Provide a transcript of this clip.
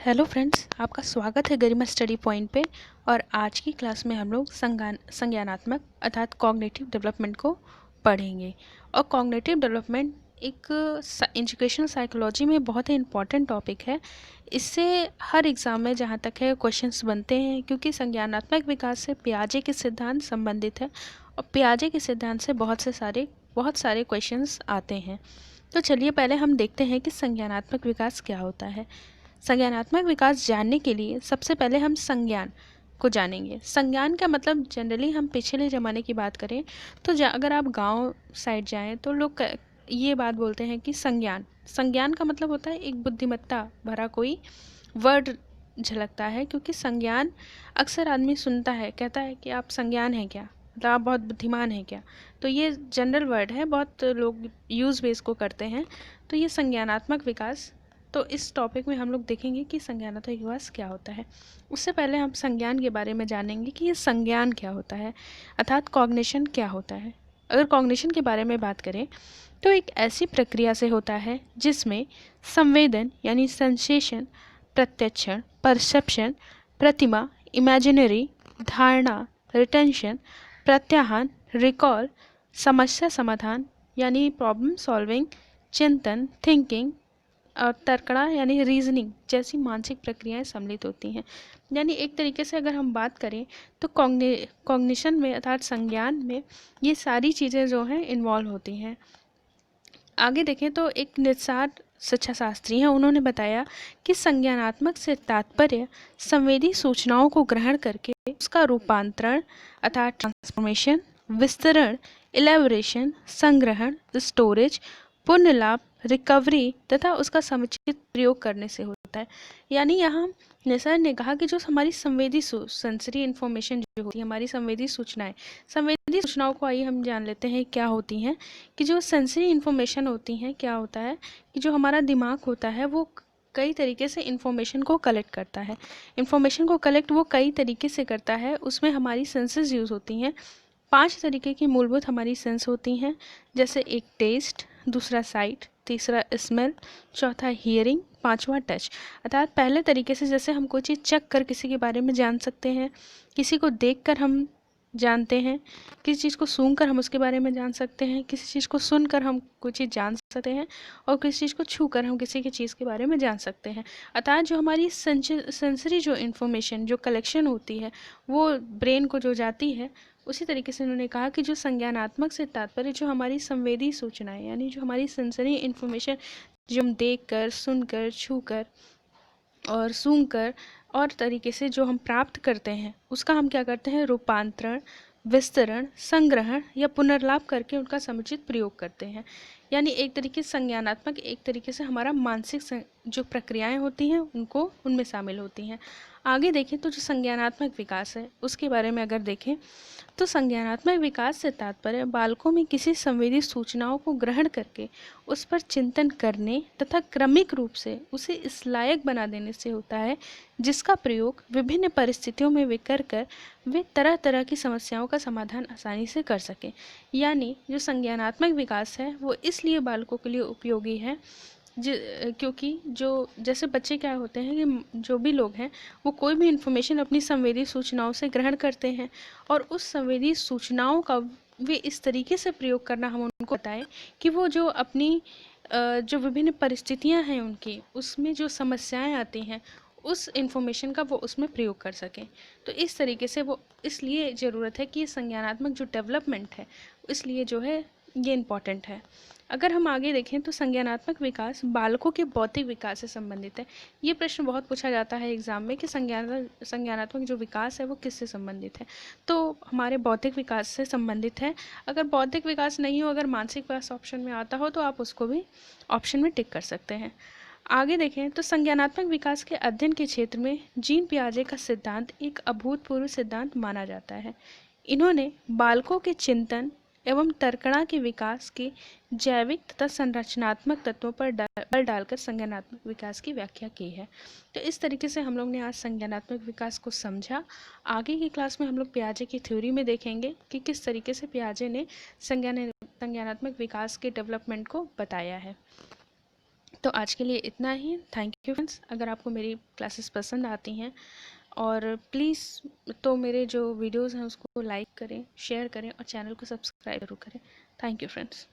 Hello friends, आपका स्वागत है गरिमा स्टडी पॉइंट पे। और आज की क्लास में हम लोग संज्ञानात्मक अर्थात कॉग्निटिव डेवलपमेंट को पढ़ेंगे। और कॉग्निटिव डेवलपमेंट एक एजुकेशनल साइकोलॉजी में बहुत ही इम्पॉर्टेंट टॉपिक है। इससे हर एग्ज़ाम में जहाँ तक है क्वेश्चंस बनते हैं, क्योंकि संज्ञानात्मक विकास से पियाजे के सिद्धांत संबंधित है और पियाजे के सिद्धांत से बहुत सारे क्वेश्चंस आते हैं। तो चलिए पहले हम देखते हैं कि संज्ञानात्मक विकास क्या होता है। संज्ञानात्मक विकास जानने के लिए सबसे पहले हम संज्ञान को जानेंगे। संज्ञान का मतलब जनरली हम पिछले ज़माने की बात करें तो अगर आप गांव साइड जाएं तो लोग ये बात बोलते हैं कि संज्ञान का मतलब होता है एक बुद्धिमत्ता भरा कोई वर्ड झलकता है। क्योंकि संज्ञान अक्सर आदमी सुनता है, कहता है कि आप संज्ञान हैं क्या, मतलब आप बहुत बुद्धिमान हैं क्या। तो ये जनरल वर्ड है, बहुत लोग यूज़ बेस को करते हैं। तो ये संज्ञानात्मक विकास, तो इस टॉपिक में हम लोग देखेंगे कि संज्ञानात्मक विकास क्या होता है। उससे पहले हम संज्ञान के बारे में जानेंगे कि ये संज्ञान क्या होता है, अर्थात कॉग्निशन क्या होता है। अगर कॉग्निशन के बारे में बात करें तो एक ऐसी प्रक्रिया से होता है जिसमें संवेदन यानी सेंसेशन, प्रत्यक्षण, परसेप्शन, प्रतिमा, इमेजिनरी, धारणा, रिटेंशन, प्रत्याहान, रिकॉल, समस्या समाधान यानी प्रॉब्लम सॉल्विंग, चिंतन, थिंकिंग और तर्कणा यानी रीजनिंग जैसी मानसिक प्रक्रियाएं सम्मिलित होती हैं। यानी एक तरीके से अगर हम बात करें तो कॉग्निशन में अर्थात संज्ञान में ये सारी चीज़ें जो हैं इन्वॉल्व होती हैं। आगे देखें तो एक निस्सार शिक्षा शास्त्री हैं, उन्होंने बताया कि संज्ञानात्मक से तात्पर्य संवेदी सूचनाओं को ग्रहण करके उसका रूपांतरण अर्थात ट्रांसफॉर्मेशन, विस्तरण, इलेबोरेशन, संग्रहण, स्टोरेज, पुनर्लाभ, रिकवरी तथा उसका समुचित प्रयोग करने से होता है। यानी यहाँ निसर ने कहा कि जो हमारी सेंसरी इन्फॉर्मेशन जो होती है, हमारी संवेदी सूचनाओं को आइए हम जान लेते हैं क्या होती हैं। कि जो सेंसरी इन्फॉर्मेशन होती हैं, क्या होता है कि जो हमारा दिमाग होता है वो कई तरीके से इन्फॉर्मेशन को कलेक्ट करता है। इन्फॉर्मेशन को कलेक्ट वो कई तरीके से करता है, उसमें हमारी सेंसेस यूज़ होती हैं। 5 तरीके की मूलभूत हमारी सेंस होती हैं, जैसे एक टेस्ट, दूसरा साइट, तीसरा स्मेल, चौथा हियरिंग, पांचवा टच। अर्थात पहले तरीके से जैसे हम कोई चीज़ चख कर किसी के बारे में जान सकते हैं, किसी को देख कर हम जानते हैं, किसी चीज़ को सूंघ कर हम उसके बारे में जान सकते हैं, किसी चीज़ को सुनकर हम कोई चीज़ जान सकते हैं और किसी चीज़ को छू कर हम किसी की चीज़ के बारे में जान सकते हैं। अर्थात जो हमारी सेंसरी जो इन्फॉर्मेशन जो कलेक्शन होती है वो ब्रेन को जो जाती है, उसी तरीके से उन्होंने कहा कि जो संज्ञानात्मक से तात्पर्य जो हमारी संवेदी सूचनाएं यानी जो हमारी सेंसरी इन्फॉर्मेशन जो हम देख कर, सुनकर, छू कर और सूंघ कर और तरीके से जो हम प्राप्त करते हैं उसका हम क्या करते हैं, रूपांतरण, विस्तरण, संग्रहण या पुनर्लाभ करके उनका समुचित प्रयोग करते हैं। यानी एक तरीके से संज्ञानात्मक एक तरीके से हमारा मानसिक जो प्रक्रियाएं होती हैं उनको उनमें शामिल होती हैं। आगे देखें तो जो संज्ञानात्मक विकास है उसके बारे में अगर देखें तो संज्ञानात्मक विकास से तात्पर्य बालकों में किसी संवेदी सूचनाओं को ग्रहण करके उस पर चिंतन करने तथा क्रमिक रूप से उसे इस लायक बना देने से होता है जिसका प्रयोग विभिन्न परिस्थितियों में वे कर वे तरह तरह की समस्याओं का समाधान आसानी से कर सकें। यानी जो संज्ञानात्मक विकास है वो इसलिए बालकों के लिए उपयोगी है क्योंकि जो जैसे बच्चे क्या होते हैं कि जो भी लोग हैं वो कोई भी इन्फॉर्मेशन अपनी संवेदी सूचनाओं से ग्रहण करते हैं और उस संवेदी सूचनाओं का वे इस तरीके से प्रयोग करना हम उनको बताएं कि वो जो अपनी जो विभिन्न परिस्थितियां हैं उनकी उसमें जो समस्याएं आती हैं उस इन्फॉर्मेशन का वो उसमें प्रयोग कर सकें। तो इस तरीके से वो इसलिए ज़रूरत है कि ये संज्ञानात्मक जो डेवलपमेंट है इसलिए जो है ये इम्पॉर्टेंट है। अगर हम आगे देखें तो संज्ञानात्मक विकास बालकों के बौद्धिक विकास से संबंधित है। ये प्रश्न बहुत पूछा जाता है एग्जाम में कि संज्ञानात्मक जो विकास है वो किससे संबंधित है। तो हमारे बौद्धिक विकास से संबंधित है। अगर बौद्धिक विकास नहीं हो, अगर मानसिक विकास ऑप्शन में आता हो तो आप उसको भी ऑप्शन में टिक कर सकते हैं। आगे देखें तो संज्ञानात्मक विकास के अध्ययन के क्षेत्र में जीन पियाजे का सिद्धांत एक अभूतपूर्व सिद्धांत माना जाता है। इन्होंने बालकों के चिंतन एवं तर्कणा के विकास के जैविक तथा संरचनात्मक तत्वों पर बल डालकर संज्ञानात्मक विकास की व्याख्या की है। तो इस तरीके से हम लोग ने आज संज्ञानात्मक विकास को समझा। आगे की क्लास में हम लोग पियाजे की थ्योरी में देखेंगे कि किस तरीके से पियाजे ने संज्ञानात्मक विकास के डेवलपमेंट को बताया है। तो आज के लिए इतना ही। Thank you friends. अगर आपको मेरी क्लासेस पसंद आती हैं और प्लीज़ तो मेरे जो वीडियोज़ हैं उसको लाइक करें, शेयर करें और चैनल को सब्सक्राइब जरूर करें। Thank you friends.